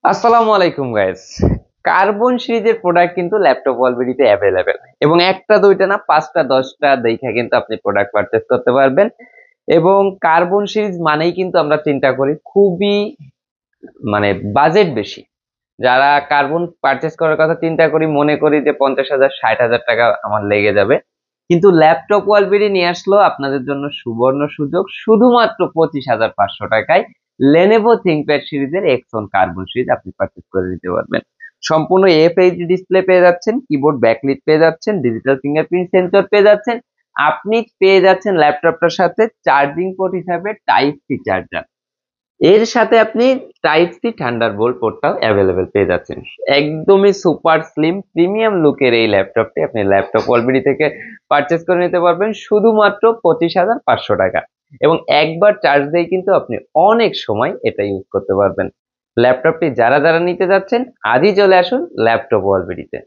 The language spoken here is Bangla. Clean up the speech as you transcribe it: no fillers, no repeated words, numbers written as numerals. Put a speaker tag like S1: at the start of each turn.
S1: আসসালামু আলাইকুম গাইস। কার্বন সিরিজের প্রোডাক্ট কিন্তু ল্যাপটপ অলরেডিতে অ্যাভেলেবেল এবং একটা দুইটা না পাঁচটা দশটা দেখা কিন্তু আপনি প্রোডাক্ট পারচেস করতে পারবেন। এবং কার্বন সিরিজ মানেই কিন্তু আমরা চিন্তা করি খুবই বাজেট বেশি। যারা কার্বন পারচেস করার কথা চিন্তা করি মনে করি যে 50,000 60,000 টাকা আমার লেগে যাবে, কিন্তু ল্যাপটপ অলরেডি নিয়ে আসলো আপনাদের জন্য সুবর্ণ সুযোগ শুধুমাত্র 25,500 টাকায় লেনোভো থিংকপ্যাড সিরিজের এক্সন কার্বন সিরিজ আপনি পারচেস করে নিতে পারবেন। সম্পূর্ণ এফএইচডি ডিসপ্লে পেয়ে যাচ্ছেন, কিবোর্ড ব্যাকলিট পেয়ে যাচ্ছেন, ডিজিটাল ফিঙ্গারপ্রিন্ট সেন্সর পেয়ে যাচ্ছেন, আপনি পেয়ে যাচ্ছেন ল্যাপটপটার সাথে চার্জিং পোর্ট হিসাবে টাইপ সি চার্জার। এর সাথে আপনি টাইপ সি থান্ডারবোল্ট পোর্টটাও অ্যাভেলেবেল পেয়ে যাচ্ছেন। একদমই সুপার স্লিম প্রিমিয়াম লুকের এই ল্যাপটপটি আপনি ল্যাপটপ অলবিডি থেকে পারচেস করে নিতে পারবেন শুধুমাত্র 25,500 টাকা। এবং একবার চার্জ দিয়ে কিন্তু আপনি অনেক সময় এটা ইউজ করতে পারবেন। ল্যাপটপটি যারা যারা নিতে যাচ্ছেন আজই চলে আসুন ল্যাপটপ অলবিডিতে।